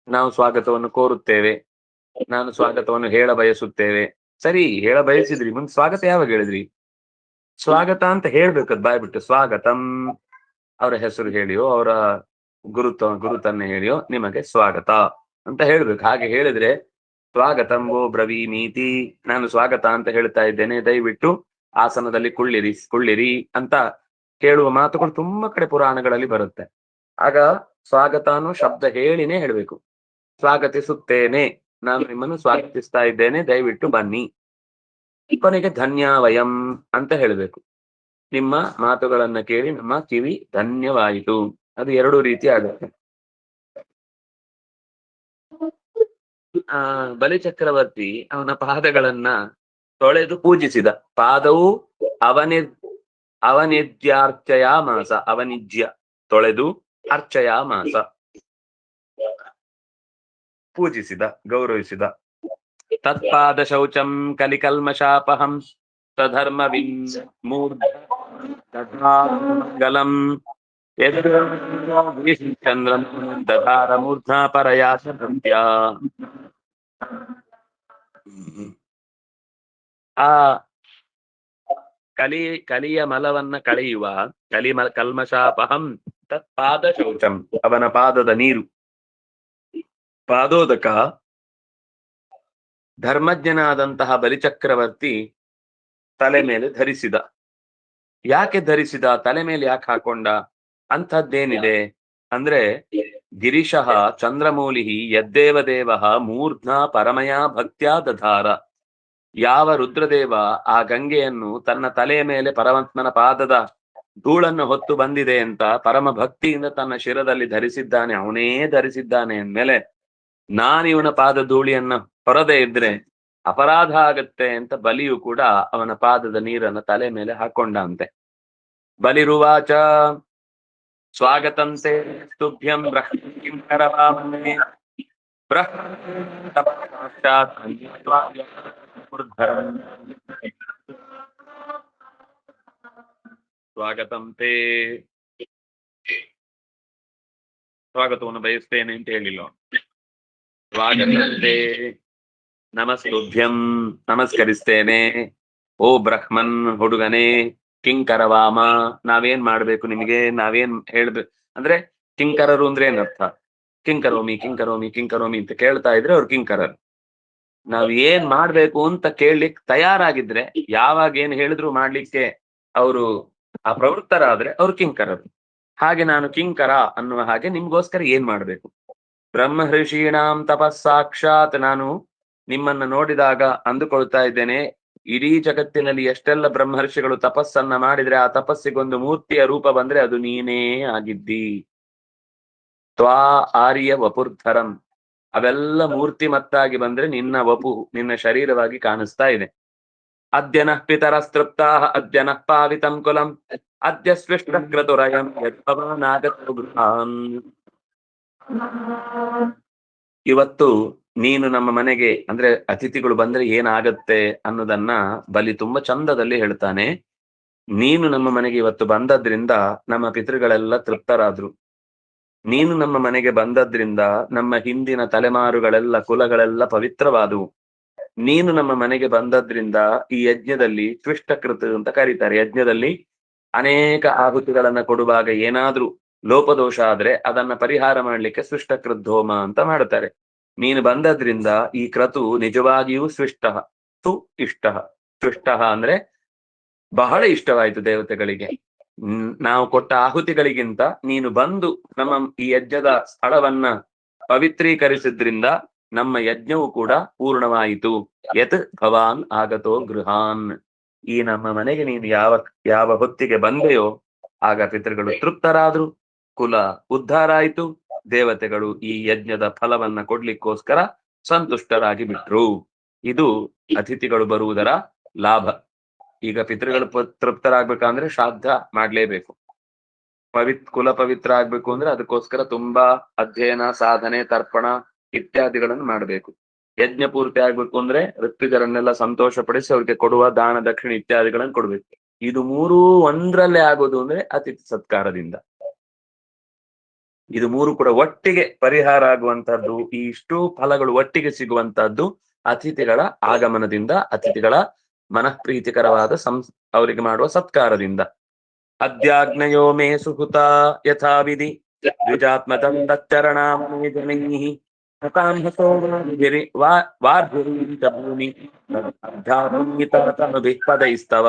ನಾವು ಸ್ವಾಗತವನ್ನು ಕೋರುತ್ತೇವೆ, ನಾನು ಸ್ವಾಗತವನ್ನು ಹೇಳ ಬಯಸುತ್ತೇವೆ, ಸರಿ ಹೇಳ ಬಯಸಿದ್ರಿ, ಮುಂದೆ ಸ್ವಾಗತ ಯಾವಾಗ ಹೇಳಿದ್ರಿ? ಸ್ವಾಗತ ಅಂತ ಹೇಳ್ಬೇಕದ್ ಬಾಯ್ಬಿಟ್ಟು, ಸ್ವಾಗತಂ, ಅವರ ಹೆಸರು ಹೇಳಿಯೋ ಅವರ ಗುರುತನ್ನ ಹೇಳಿಯೋ ನಿಮಗೆ ಸ್ವಾಗತ ಅಂತ ಹೇಳ್ಬೇಕು. ಹಾಗೆ ಹೇಳಿದ್ರೆ ಸ್ವಾಗತಂ ವೋ ಬ್ರವೀಮೀತಿ, ನಾನು ಸ್ವಾಗತ ಅಂತ ಹೇಳ್ತಾ ಇದ್ದೇನೆ, ದಯವಿಟ್ಟು ಆಸನದಲ್ಲಿ ಕುಳ್ಳಿರಿ ಅಂತ ಹೇಳುವ ಮಾತುಗಳು ತುಂಬಾ ಕಡೆ ಪುರಾಣಗಳಲ್ಲಿ ಬರುತ್ತೆ. ಆಗ ಸ್ವಾಗತ ಅನ್ನೋ ಶಬ್ದ ಹೇಳಿನೇ ಹೇಳ್ಬೇಕು. ಸ್ವಾಗತಿಸುತ್ತೇನೆ, ನಾನು ನಿಮ್ಮನ್ನು ಸ್ವಾಗತಿಸ್ತಾ ಇದ್ದೇನೆ, ದಯವಿಟ್ಟು ಬನ್ನಿ. ಕೊನೆಗೆ ಧನ್ಯವಯಂ ಅಂತ ಹೇಳ್ಬೇಕು. ನಿಮ್ಮ ಮಾತುಗಳನ್ನ ಕೇಳಿ ನಮ್ಮ ಕಿವಿ ಧನ್ಯವಾಯಿತು. ಅದು 2 ರೀತಿ ಆಗುತ್ತೆ. ಬಲಿಚಕ್ರವರ್ತಿ ಅವನ ಪಾದಗಳನ್ನ ತೊಳೆದು ಪೂಜಿಸಿದ. ಪಾದವು ಅವನಿದ್ಯಾರ್ಚಯ ಮಾಸ, ಅವನಿಜ್ಯ ತೊಳೆದು ಅರ್ಚಯ ಮಾಸ ಪೂಜಿಸಿದ, ಗೌರವಿಸಿದ. ತತ್ಪಾದ ಶೌಚಂ ಕಲಿಕಲ್ಮಶಾಪಹಂ ತಧರ್ಮ ವಿಮೂರ್ಧಲಂ ಚಂದ್ರಂ ದಧಾರ ಮೂರ್ಧಾ ಪರಯಾಸ ಭೃತ್ಯ. ಆ ಕಲಿಯ ಮಲವನ್ನ ಕಳೆಯುವ ಕಲ್ಮಶಾಪಹಂ ತತ್ಪಾದ ಶೌಚಂ, ಅವನ ಪಾದದ ನೀರು, ಪಾದೋದಕ ಧರ್ಮಜ್ಞನಾದಂತಹ ಬಲಿಚಕ್ರವರ್ತಿ ತಲೆ ಮೇಲೆ ಧರಿಸಿದ. ಯಾಕೆ ಧರಿಸಿದ? ತಲೆ ಮೇಲೆ ಯಾಕೆ ಹಾಕೊಂಡ? ಅಂಥದ್ದೇನಿದೆ ಅಂದ್ರೆ, ಗಿರಿಶಃ ಚಂದ್ರಮೌಲಿ ಯದ್ದೇವ ದೇವ ಮೂರ್ಧ್ನಾ ಪರಮಯಾ ಭಕ್ತ್ಯಾ ದಧಾರ. ಯಾವ ರುದ್ರದೇವ ಆ ಗಂಗೆಯನ್ನು ತನ್ನ ತಲೆಯ ಮೇಲೆ ಪರಮಾತ್ಮನ ಪಾದದ ಧೂಳನ್ನು ಹೊತ್ತು ಬಂದಿದೆ ಅಂತ ಪರಮ ಭಕ್ತಿಯಿಂದ ತನ್ನ ಶಿರದಲ್ಲಿ ಧರಿಸಿದ್ದಾನೆ, ಅವನೇ ಧರಿಸಿದ್ದಾನೆ ಅಂದ್ಮೇಲೆ ನಾನಿವನ ಪಾದ ಧೂಳಿಯನ್ನ ಹೊರದೇ ಇದ್ರೆ ಅಪರಾಧ ಆಗತ್ತೆ ಅಂತ ಬಲಿಯು ಕೂಡ ಅವನ ಪಾದದ ನೀರನ್ನ ತಲೆ ಮೇಲೆ ಹಾಕೊಂಡ ಅಂತೆ. ಬಲಿರುವಾಚ ಸ್ವಾಗತಂತೆ ತುಭ್ಯಂ ಸ್ವಾಗತಂ ತೇ. ಸ್ವಾಗತವನ್ನು ಬಯಸ್ತೇನೆ ಅಂತ ಹೇಳಿಲ್ಲ. ಸ್ವಾಗತಂತೆ, ನಮಸ್ತುಭ್ಯಂ, ನಮಸ್ಕರಿಸ್ತೇನೆ. ಓ ಬ್ರಹ್ಮನ್ ಹುಡುಗನೇ, ಕಿಂಕರವಾಮ, ನಾವೇನ್ ಮಾಡ್ಬೇಕು ನಿಮಗೆ, ನಾವೇನ್ ಹೇಳ್ಬೇಕು ಅಂದ್ರೆ, ಕಿಂಕರರು ಅಂದ್ರೆ ಏನರ್ಥ? ಕಿಂಕರೋಮಿ ಕಿಂಕರೋಮಿ ಕಿಂಕರೋಮಿ ಅಂತ ಕೇಳ್ತಾ ಇದ್ರೆ ಅವ್ರು ಕಿಂಕರರು. ನಾವ್ ಏನ್ ಮಾಡ್ಬೇಕು ಅಂತ ಕೇಳಲಿಕ್ಕೆ ತಯಾರಾಗಿದ್ರೆ, ಯಾವಾಗ ಏನ್ ಹೇಳಿದ್ರು ಮಾಡ್ಲಿಕ್ಕೆ ಅವರು ಪ್ರವೃತ್ತರಾದ್ರೆ ಅವ್ರು ಕಿಂಕರರು. ಹಾಗೆ ನಾನು ಕಿಂಕರ ಅನ್ನುವ ಹಾಗೆ ನಿಮ್ಗೋಸ್ಕರ ಏನ್ ಮಾಡ್ಬೇಕು? ಬ್ರಹ್ಮರ್ಷೀಣಾಂ ತಪಸ್ಸಾಕ್ಷಾತ್, ನಾನು ನಿಮ್ಮನ್ನ ನೋಡಿದಾಗ ಅಂದುಕೊಳ್ತಾ ಇದ್ದೇನೆ, ಇಡೀ ಜಗತ್ತಿನಲ್ಲಿ ಎಷ್ಟೆಲ್ಲ ಬ್ರಹ್ಮರ್ಷಿಗಳು ತಪಸ್ಸನ್ನ ಮಾಡಿದ್ರೆ ಆ ತಪಸ್ಸಿಗೊಂದು ಮೂರ್ತಿಯ ರೂಪ ಬಂದ್ರೆ ಅದು ನೀನೇ ಆಗಿದ್ದಿ. ತ್ವಾ ಆರ್ಯ ವಪುರ್ಧರಂ, ಅವೆಲ್ಲ ಮೂರ್ತಿಮತ್ತಾಗಿ ಬಂದ್ರೆ ನಿನ್ನ ವಪು, ನಿನ್ನ ಶರೀರವಾಗಿ ಕಾಣಿಸ್ತಾ ಇದೆ. ಅದ್ಯನಃ ಪಿತರಸ್ತೃಪ್ತಾ ಅದ್ಯನಃ ಪಾವಿತಂ ಕುಲಂ ಅದ್ಯ ಸ್ವಿಷ್ಟಕ್ರತುರಯಂ ಯದ್ಭವಾನಾಗತೋ ಗೃಹಾನ್. ಇವತ್ತು ನೀನು ನಮ್ಮ ಮನೆಗೆ ಅಂದ್ರೆ ಅತಿಥಿಗಳು ಬಂದ್ರೆ ಏನಾಗತ್ತೆ ಅನ್ನೋದನ್ನ ಬಲಿ ತುಂಬಾ ಚಂದದಲ್ಲಿ ಹೇಳ್ತಾನೆ. ನೀನು ನಮ್ಮ ಮನೆಗೆ ಇವತ್ತು ಬಂದದ್ರಿಂದ ನಮ್ಮ ಪಿತೃಗಳೆಲ್ಲ ತೃಪ್ತರಾದ್ರು. ನೀನು ನಮ್ಮ ಮನೆಗೆ ಬಂದದ್ರಿಂದ ನಮ್ಮ ಹಿಂದಿನ ತಲೆಮಾರುಗಳೆಲ್ಲ ಕುಲಗಳೆಲ್ಲ ಪವಿತ್ರವಾದವು. ನೀನು ನಮ್ಮ ಮನೆಗೆ ಬಂದದ್ರಿಂದ ಈ ಯಜ್ಞದಲ್ಲಿ ತ್ವಿಷ್ಟಕೃತ ಅಂತ ಕರೀತಾರೆ. ಯಜ್ಞದಲ್ಲಿ ಅನೇಕ ಆಹುತಿಗಳನ್ನ ಕೊಡುವಾಗ ಏನಾದ್ರೂ ಲೋಪದೋಷ ಆದ್ರೆ ಅದನ್ನ ಪರಿಹಾರ ಮಾಡ್ಲಿಕ್ಕೆ ಸೃಷ್ಟಕೃದ್ಧೋಮ ಅಂತ ಮಾಡ್ತಾರೆ. ನೀನು ಬಂದದ್ರಿಂದ ಈ ಕ್ರತು ನಿಜವಾಗಿಯೂ ಸ್ವಿಷ್ಟ, ತು ಇಷ್ಟ. ಸ್ವಿಷ್ಟ ಅಂದ್ರೆ ಬಹಳ ಇಷ್ಟವಾಯಿತು ದೇವತೆಗಳಿಗೆ. ನಾವು ಕೊಟ್ಟ ಆಹುತಿಗಳಿಗಿಂತ ನೀನು ಬಂದು ನಮ್ಮ ಈ ಯಜ್ಞದ ಸ್ಥಳವನ್ನ ಪವಿತ್ರೀಕರಿಸಿದ್ರಿಂದ ನಮ್ಮ ಯಜ್ಞವು ಕೂಡ ಪೂರ್ಣವಾಯಿತು. ಯತ್ ಭವಾನ್ ಆಗತೋ ಗೃಹಾನ್, ಈ ನಮ್ಮ ಮನೆಗೆ ನೀನು ಯಾವ ಹೊತ್ತಿಗೆ ಬಂದೆಯೋ ಆಗ ಪಿತೃಗಳು ತೃಪ್ತರಾದ್ರು, ಕುಲ ಉದ್ಧಾರ ಆಯಿತು, ದೇವತೆಗಳು ಈ ಯಜ್ಞದ ಫಲವನ್ನ ಕೊಡ್ಲಿಕ್ಕೋಸ್ಕರ ಸಂತುಷ್ಟರಾಗಿ ಬಿಟ್ರು. ಇದು ಅತಿಥಿಗಳು ಬರುವುದರ ಲಾಭ. ಈಗ ಪಿತೃಗಳು ತೃಪ್ತರಾಗ್ಬೇಕಂದ್ರೆ ಶ್ರಾದ್ದ ಮಾಡ್ಲೇಬೇಕು. ಕುಲ ಪವಿತ್ರ ಆಗ್ಬೇಕು ಅಂದ್ರೆ ಅದಕ್ಕೋಸ್ಕರ ತುಂಬಾ ಅಧ್ಯಯನ, ಸಾಧನೆ, ತರ್ಪಣ ಇತ್ಯಾದಿಗಳನ್ನು ಮಾಡ್ಬೇಕು. ಯಜ್ಞ ಪೂರ್ತಿ ಆಗ್ಬೇಕು ಅಂದ್ರೆ ಋತ್ವಿಜರನ್ನೆಲ್ಲ ಸಂತೋಷ ಪಡಿಸಿ ಅವ್ರಿಗೆ ಕೊಡುವ ದಾನ ದಕ್ಷಿಣೆ ಇತ್ಯಾದಿಗಳನ್ನು ಕೊಡ್ಬೇಕು. ಇದು ಮೂರೂ ಒಂದ್ರಲ್ಲೇ ಆಗೋದು ಅಂದ್ರೆ ಅತಿಥಿ ಸತ್ಕಾರದಿಂದ. ಇದು ಮೂರು ಕೂಡ ಒಟ್ಟಿಗೆ ಪರಿಹಾರ ಆಗುವಂತಹದ್ದು, ಈ ಇಷ್ಟೂ ಫಲಗಳು ಒಟ್ಟಿಗೆ ಸಿಗುವಂತಹದ್ದು ಅತಿಥಿಗಳ ಆಗಮನದಿಂದ, ಅತಿಥಿಗಳ ಮನಃಪ್ರೀತಿಕರವಾದ ಅವರಿಗೆ ಮಾಡುವ ಸತ್ಕಾರದಿಂದ. ಅದ್ಯಾಗ್ನಯೋ ಮೇ ಸುಹುತ ಯಥಾವಿಧಿ ದ್ವಿಜಾತ್ಮದಂಡಚ್ಚರಣಾಮೇ ಜನೈಃ ಪದೈಸ್ತವ.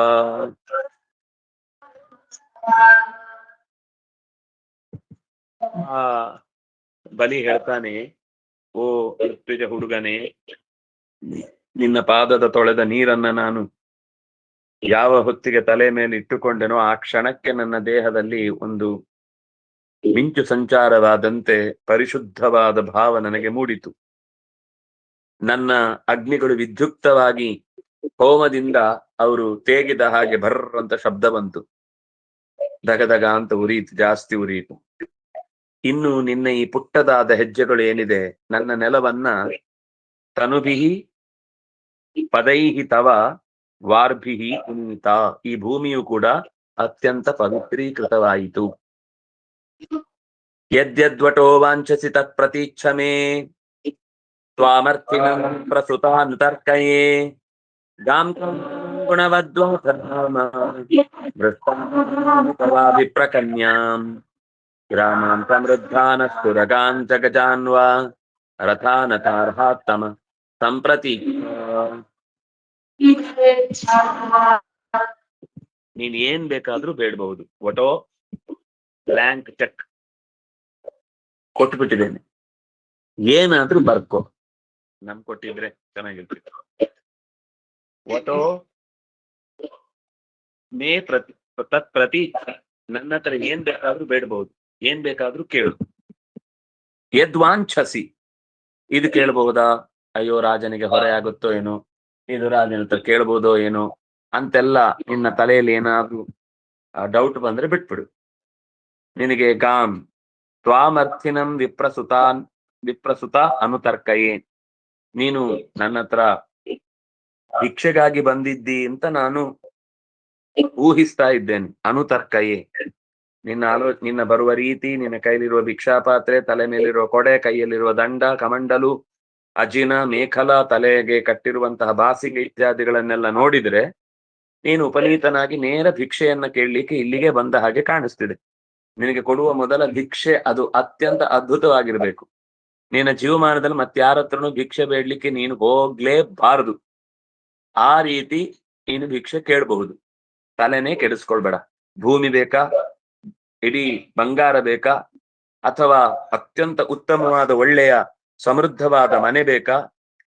ಬಲಿ ಹೇಳ್ತಾನೆ, ಓ ಋತ್ವಿಜ ಹುಡುಗನೇ, ನಿನ್ನ ಪಾದದ ತೊಳೆದ ನೀರನ್ನ ನಾನು ಯಾವ ಹೊತ್ತಿಗೆ ತಲೆ ಮೇಲೆ ಇಟ್ಟುಕೊಂಡೆನೋ ಆ ಕ್ಷಣಕ್ಕೆ ನನ್ನ ದೇಹದಲ್ಲಿ ಒಂದು ಮಿಂಚು ಸಂಚಾರವಾದಂತೆ ಪರಿಶುದ್ಧವಾದ ಭಾವ ನನಗೆ ಮೂಡಿತು. ನನ್ನ ಅಗ್ನಿಗಳು ವಿದ್ಯುಕ್ತವಾಗಿ ಹೋಮದಿಂದ ಅವರು ತೇಗಿದ ಹಾಗೆ ಭರ್ರ ಅಂತ ಶಬ್ದ ಬಂತು. ದಗದಗ ಅಂತ ಉರಿಯಿತು, ಜಾಸ್ತಿ ಉರಿಯಿತು. ಇನ್ನು ನಿನ್ನ ಈ ಪುಟ್ಟದಾದ ಹೆಜ್ಜೆಗಳು ಏನಿದೆ, ನನ್ನ ನೆಲವನ್ನ ತನುಭಿಹಿ ಪದೈಹಿ ತವ ವಾರ್ಭಿಹಿ ಪುನೀತ, ಈ ಭೂಮಿಯು ಕೂಡ ಅತ್ಯಂತ ಪವಿತ್ರೀಕೃತವಾಯಿತು. ಯದ್ಯದ್ವಟೋ ವಾಂಛಸಿ ತತ್ ಪ್ರತೀಚ್ಛಮೇ ತ್ವಾಮರ್ಥಿನಂ ಪ್ರಸುತಾನುತರ್ಕಯೇ ಗಾಂ ಗುಣವದ್ವಾಭಿಪ್ರಕನ್ಯಾಂ ಗ್ರಾಮಾಂ ಸಮೃದ್ಧಾನಸ್ತು ರಗಾನ್ ಜಗಜಾನ್ವಾ ರಥಾನತಾರ್ಹಾತ್ತಮ ಸಂಪ್ರತಿ. ನೀನ್ ಏನ್ ಬೇಕಾದ್ರೂ ಬೇಡಬಹುದು. ಒಟೋ ಬ್ಲ್ಯಾಂಕ್ ಚೆಕ್ ಕೊಟ್ಬಿಟ್ಟಿದ್ದೇನೆ, ಏನಾದ್ರೂ ಬರ್ಕೋ. ನಮ್ ಕೊಟ್ಟಿದ್ರೆ ಚೆನ್ನಾಗಿರ್ತಿತ್ತು. ಒಟೋ ಮೇ ತತ್ ಪ್ರತಿ, ನನ್ನ ಹತ್ರ ಏನ್ ಬೇಕಾದ್ರೂ ಬೇಡಬಹುದು, ಏನ್ ಬೇಕಾದ್ರೂ ಕೇಳು. ಯದ್ವಾಂಛಸಿ, ಇದು ಕೇಳಬಹುದಾ? ಅಯ್ಯೋ ರಾಜನಿಗೆ ಹೊರೆ ಆಗುತ್ತೋ ಏನೋ, ಇದು ರಾಜನ ಹತ್ರ ಕೇಳ್ಬೋದೋ ಏನೋ ಅಂತೆಲ್ಲ ನಿನ್ನ ತಲೆಯಲ್ಲಿ ಏನಾದ್ರೂ ಡೌಟ್ ಬಂದ್ರೆ ಬಿಟ್ಬಿಡು. ನಿನಗೆ ಗಾಂ ತ್ವಾಮರ್ಥಿನಂ ವಿಪ್ರಸುತಾನ್ ವಿಪ್ರಸುತ ಅನುತರ್ಕಯೇ, ನೀನು ನನ್ನ ಹತ್ರ ಭಿಕ್ಷೆಗಾಗಿ ಬಂದಿದ್ದಿ ಅಂತ ನಾನು ಊಹಿಸ್ತಾ ಇದ್ದೇನೆ. ಅನುತರ್ಕಯೇ, ನಿನ್ನ ಬರುವ ರೀತಿ, ನಿನ್ನ ಕೈಲಿರುವ ಭಿಕ್ಷಾಪಾತ್ರೆ, ತಲೆ ಮೇಲಿರುವ ಕೊಡೆ, ಕೈಯಲ್ಲಿರುವ ದಂಡ, ಕಮಂಡಲು, ಅಜಿನ, ಮೇಖಲ, ತಲೆಗೆ ಕಟ್ಟಿರುವಂತಹ ಬಾಸಿಗೆ ಇತ್ಯಾದಿಗಳನ್ನೆಲ್ಲ ನೋಡಿದ್ರೆ ನೀನು ಉಪನೀತನಾಗಿ ನೇರ ಭಿಕ್ಷೆಯನ್ನ ಕೇಳಲಿಕ್ಕೆ ಇಲ್ಲಿಗೆ ಬಂದ ಹಾಗೆ ಕಾಣಿಸ್ತಿದೆ. ನಿನಗೆ ಕೊಡುವ ಮೊದಲ ಭಿಕ್ಷೆ ಅದು ಅತ್ಯಂತ ಅದ್ಭುತವಾಗಿರ್ಬೇಕು. ನಿನ್ನ ಜೀವಮಾನದಲ್ಲಿ ಮತ್ತಾರ ಹತ್ರನೂ ಭಿಕ್ಷೆ ಬೇಡ್ಲಿಕ್ಕೆ ನೀನು ಹೋಗ್ಲೇಬಾರದು. ಆ ರೀತಿ ನೀನು ಭಿಕ್ಷೆ ಕೇಳಬಹುದು. ತಲೆನೇ ಕೆಡಿಸ್ಕೊಳ್ಬೇಡ. ಭೂಮಿ ಬೇಕಾ, ಇಡೀ ಬಂಗಾರ ಬೇಕಾ, ಅಥವಾ ಅತ್ಯಂತ ಉತ್ತಮವಾದ ಒಳ್ಳೆಯ ಸಮೃದ್ಧವಾದ ಮನೆ ಬೇಕಾ,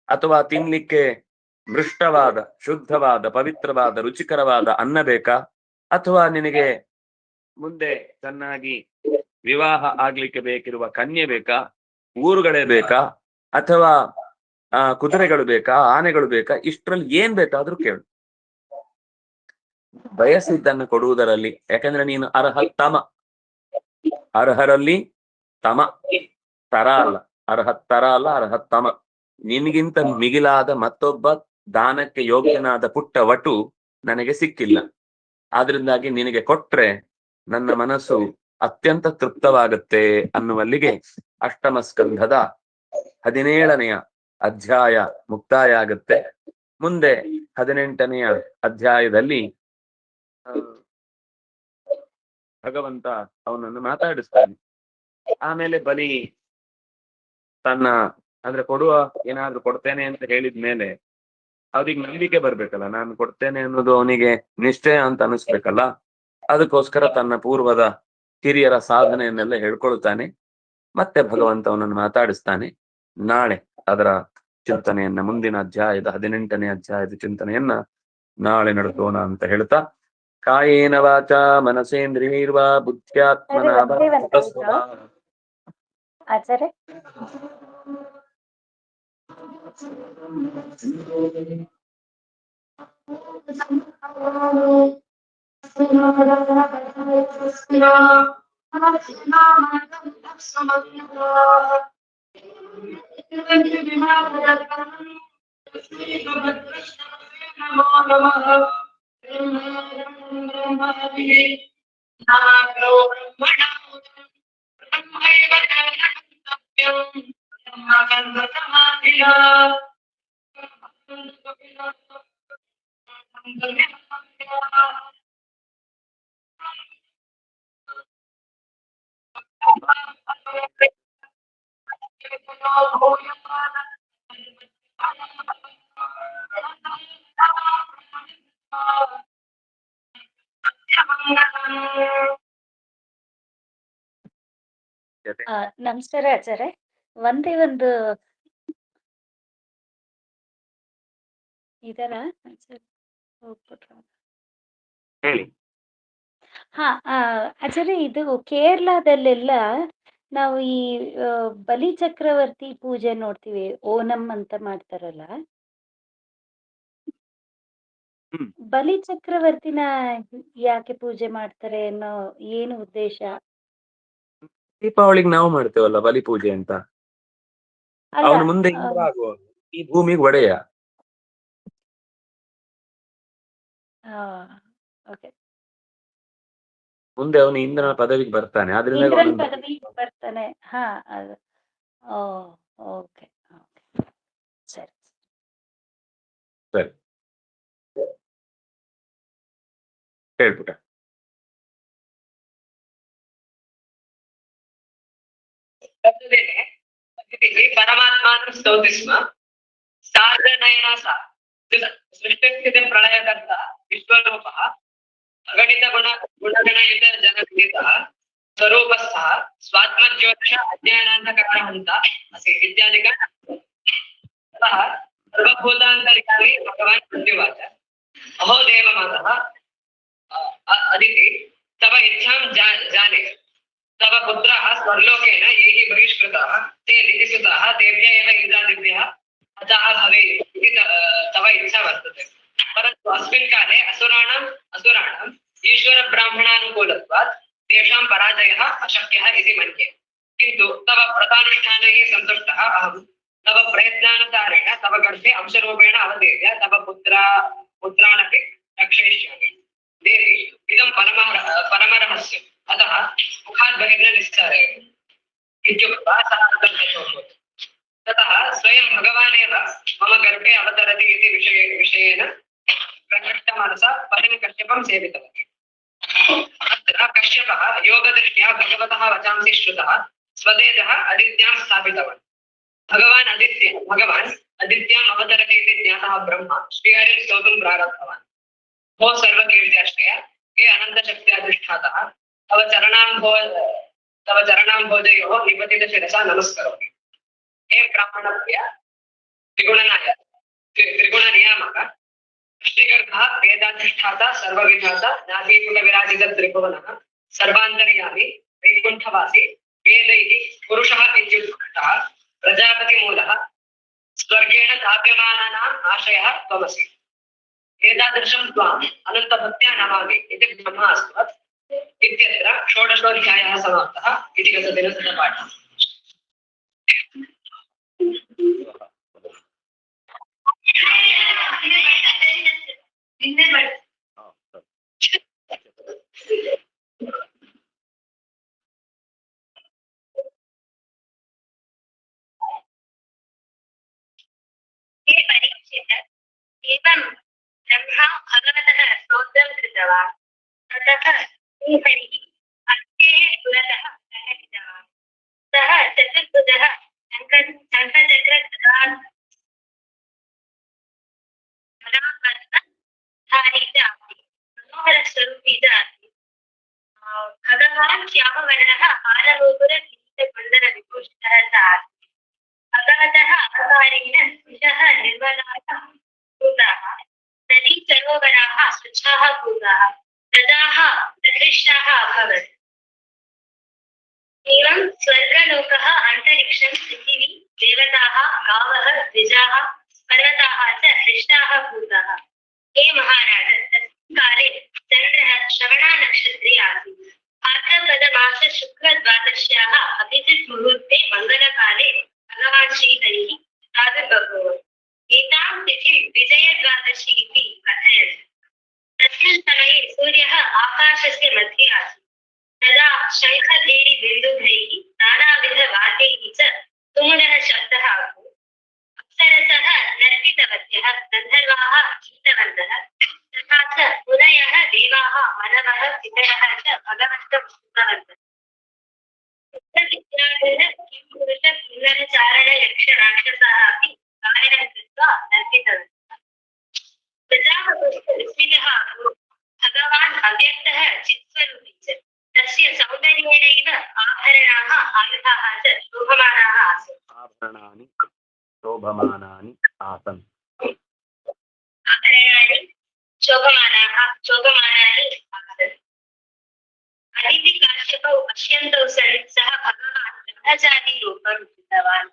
ಅಥವಾ ತಿನ್ಲಿಕ್ಕೆ ಮೃಷ್ಟವಾದ ಶುದ್ಧವಾದ ಪವಿತ್ರವಾದ ರುಚಿಕರವಾದ ಅನ್ನ ಬೇಕಾ, ಅಥವಾ ನಿನಗೆ ಮುಂದೆ ಚೆನ್ನಾಗಿ ವಿವಾಹ ಆಗ್ಲಿಕ್ಕೆ ಬೇಕಿರುವ ಕನ್ಯೆ ಬೇಕಾ, ಊರುಗಳೇ ಬೇಕಾ, ಅಥವಾ ಕುದುರೆಗಳು ಬೇಕಾ, ಆನೆಗಳು ಬೇಕಾ, ಇಷ್ಟರಲ್ಲಿ ಏನ್ ಬೇಕಾದ್ರೂ ಕೇಳು. ಬಯಸಿದ್ದನ್ನು ಕೊಡುವುದರಲ್ಲಿ, ಯಾಕಂದ್ರೆ ನೀನು ಅರ್ಹತಮ, ಅರ್ಹರಲ್ಲಿ ತಮ, ತರ ಅಲ್ಲ, ಅರ್ಹತ್ತರ ಅಲ್ಲ, ಅರ್ಹತಮ. ನಿನ್ಗಿಂತ ಮಿಗಿಲಾದ ಮತ್ತೊಬ್ಬ ದಾನಕ್ಕೆ ಯೋಗ್ಯನಾದ ಪುಟ್ಟ ವಟು ನನಗೆ ಸಿಕ್ಕಿಲ್ಲ. ಆದ್ರಿಂದಾಗಿ ನಿನಗೆ ಕೊಟ್ರೆ ನನ್ನ ಮನಸ್ಸು ಅತ್ಯಂತ ತೃಪ್ತವಾಗುತ್ತೆ ಅನ್ನುವಲ್ಲಿಗೆ ಅಷ್ಟಮ ಸ್ಕಂಧದ 17ನೆಯ ಅಧ್ಯಾಯ ಮುಕ್ತಾಯ ಆಗುತ್ತೆ. ಮುಂದೆ 18ನೆಯ ಅಧ್ಯಾಯದಲ್ಲಿ ಭಗವಂತ ಅವನನ್ನು ಮಾತಾಡಿಸ್ತಾನೆ. ಆಮೇಲೆ ಬಲಿ ತನ್ನ ಅಂದ್ರೆ ಕೊಡುವ ಏನಾದ್ರೂ ಕೊಡ್ತೇನೆ ಅಂತ ಹೇಳಿದ್ಮೇಲೆ ಅವ್ರಿಗೆ ನಂಬಿಕೆ ಬರ್ಬೇಕಲ್ಲ, ನಾನು ಕೊಡ್ತೇನೆ ಅನ್ನೋದು ಅವನಿಗೆ ನಿಶ್ಚಯ ಅಂತ ಅನಿಸ್ಬೇಕಲ್ಲ. ಅದಕ್ಕೋಸ್ಕರ ತನ್ನ ಪೂರ್ವದ ಹಿರಿಯರ ಸಾಧನೆಯನ್ನೆಲ್ಲ ಹೇಳ್ಕೊಳ್ತಾನೆ. ಮತ್ತೆ ಭಗವಂತ ಅವನನ್ನು ಮಾತಾಡಿಸ್ತಾನೆ. ನಾಳೆ ಅದರ ಚಿಂತನೆಯನ್ನ, ಮುಂದಿನ ಅಧ್ಯಾಯದ 18ನೇ ಅಧ್ಯಾಯದ ಚಿಂತನೆಯನ್ನ ನಾಳೆ ನಡೆಸೋಣ ಅಂತ ಹೇಳ್ತಾ, ಕಾಯೇನ ವಾಚ ಮನಸೇಂದ್ರಿಯೈರ್ವಾ ಬುದ್ಧ್ಯಾತ್ಮನಾ ಆಚಾರ್ಯ ನಮಸ್ಕಾರ ಆಚಾರ್ಯ. ಒಂದೇ ಒಂದು ಇದರ ಹೇಳಿ. ಆಚಾರ್ಯ, ಇದು ಕೇರಳದಲ್ಲೆಲ್ಲ ನಾವು ಈ ಬಲಿ ಚಕ್ರವರ್ತಿ ಪೂಜೆ ನೋಡ್ತೀವಿ, ಓಣಂ ಅಂತ ಮಾಡ್ತಾರಲ್ಲ. ಬಲಿ ಚಕ್ರವರ್ತಿನ ಯಾಕೆ ಪೂಜೆ ಮಾಡ್ತಾರೆ ಅನ್ನೋ ಏನು ಉದ್ದೇಶ? ದೀಪಾವಳಿಗೆ ನಾವು ಮಾಡ್ತೇವಲ್ಲ ಬಲಿ ಪೂಜೆ ಅಂತ. ಅವನು ಮುಂದೆ ಇಂದ್ರ ಆಗುವ, ಈ ಭೂಮಿಗೆ ಒಡೆಯ. ಮುಂದೆ ಅವನು ಇಂದ್ರನ ಪದವಿಗೆ ಬರ್ತಾನೆ, ಆದ್ರಿಂದ ಬರ್ತಾನೆ. ಓಕೆ, ಸರಿ ಸರಿ ಹೇಳ್ಬಿಟ್ಟ. ಪರಮಾತ್ಮಾನಂ ಸ್ತೌತಿ ಸ್ಮ ಸಾರ್ಧನಯನ ಸೃಷ್ಟಿಸ್ಥಿತಿ ಪ್ರಳಯಕರ್ತ ವಿಶ್ವರೂಪಃ ಅಗಣಿತ ಗುಣಗಣಯುತ ಜನಕೃತ ಸ್ವರೂಪಸ್ಥಃ ಸ್ವಾತ್ಮಜ್ಯೋತಿಷ ಅಜ್ಞಾನಾಂತ ಕಾರಣವಂತ ಇತ್ಯಾದಿಕ ಸರ್ವಭೂತಾಂತರಿಕಾಲಿ ಭಗವಾನ್ ಪ್ರತ್ಯುವಾಚ ಅಹೋ ದೇವಮಾತಃ ಅದಿತಿ ತವ ಇಚ್ಛಾಂ ಜಾನೆ तव पुत्रः स्वर्लोकेन ये बहिष्कृताः ते दितिसुताः तेभ्यः एव इन्द्रादिभ्यः अतः भवेयुः इति तव इच्छा वर्तते। परन्तु अस्मिन् काले असुराणाम् ईश्वरब्राह्मणानुकूलत्वात् तेषां पराजयः अशक्यः इति मन्ये। किन्तु तव व्रतानुष्ठानैः सन्तुष्टः अहं तव प्रयत्नानुसारेण तव गर्भे अंशरूपेण अवतीर्य तव पुत्रानपि रक्षयिष्यामि। देवी इदं परमरहस्यम्, अतः मुखात् बहिर्न निस्सारय इत्युक्त्वा सः अन्तर्गतोऽभूत्। ततः स्वयं भगवानेव मम गर्भे अवतरति इति विषयेन प्रकृष्टमनसा पतिं कश्यपं सेवितवती। अत्र कश्यपः योगदृष्ट्या भगवतः वचांसि श्रुतः स्वतेजः अदित्यां स्थापितवान्। भगवान् अदित्याम् अवतरति इति ज्ञातः ब्रह्मा श्रीहरिं स्तोतुं प्रारब्धवान्। भो सर्वकीर्त्याश्रय, हे अनन्तशक्त्याधिष्ठातः, तव चरणाम्भोजयोः निपतितशिरसा नमस्करोमि। हे ब्राह्मणप्रिय, त्रिगुणनियामक, श्रीगर्भः वेदाधिष्ठाता सर्वविधाता नाभीपुटविराजितत्रिभुवनः सर्वान्तर्यामी वैकुण्ठवासी वेदैः पुरुषः इत्युत्कृष्टः प्रजापतिमूलः स्वर्गेण ताप्यमानानाम् आशयः त्वमसि। एतादृशं त्वाम् अनन्तभक्त्या नमामि इति ब्रह्मास्तुवत् इत्यत्र षोडशोऽध्यायः समाप्तः इति गतदिनस्य पाठः। एवं ब्रह्मा भगवतः स्तोत्रं कृतवान्। ततः श्रीहरिः अग्नेः पुरतः प्रकटितवान्। सः चतुर्भुजः शङ्खचक्रधारी च आसीत्। मनोहरस्वरूपी च आसीत्। भगवान् श्यामवर्णः हारगोपुरकिरीटकुण्डलविभूषितः च आसीत्। भगवतः अवतारेण स्पृशः निर्मलाः भूताः, नदी सरोवराः स्वच्छाः भूताः, प्रजाः प्रकृष्टाः अभवन्। एवं स्वर्गलोकः, अन्तरिक्षं, पृथिवी, देवताः, गावः, द्विजाः, पर्वताः च हृष्टाः भूताः। हे महाराज, तस्मिन् काले चन्द्रः श्रवणनक्षत्रे आसीत्। भाद्रपदमास शुक्लद्वादश्याः अभिजित् मुहूर्ते मङ्गलकाले भगवान् श्रीहरिः प्रादुर्बभूव। एतां तिथिं विजयद्वादशी इति कथयन्ति। तस्मिन् समये सूर्यः आकाशस्य मध्ये आसीत्। तदा शङ्खभेरीबिन्दुभैः नानाविधवाद्यैः च तुमुलः शब्दः अभूत्। अप्सरसः नर्तितवत्यः, गन्धर्वाः गीतवन्तः, तथा च मुनयः, देवाः, मनवः, पितरः च भगवन्तं स्तुतवन्तः। किंपुरुषकिन्नरचारणयक्षराक्षसाः अपि गायनं कृत्वा नर्तितवन्तः। प्रजापतिः विस्मितः अभूत्। भगवान् अव्यक्तः चित्स्वरूपी च। तस्य सौन्दर्येणैव आभरणाः, आयुधाः च शोभमानाः आसन्। आभरणानि शोभमानानि आसन्। आभरणानि शोभमानानि आसन्। अदिति काश्यपौ पश्यन्तौ सन् सः भगवान् ब्रह्मचारी रूपं धृतवान्।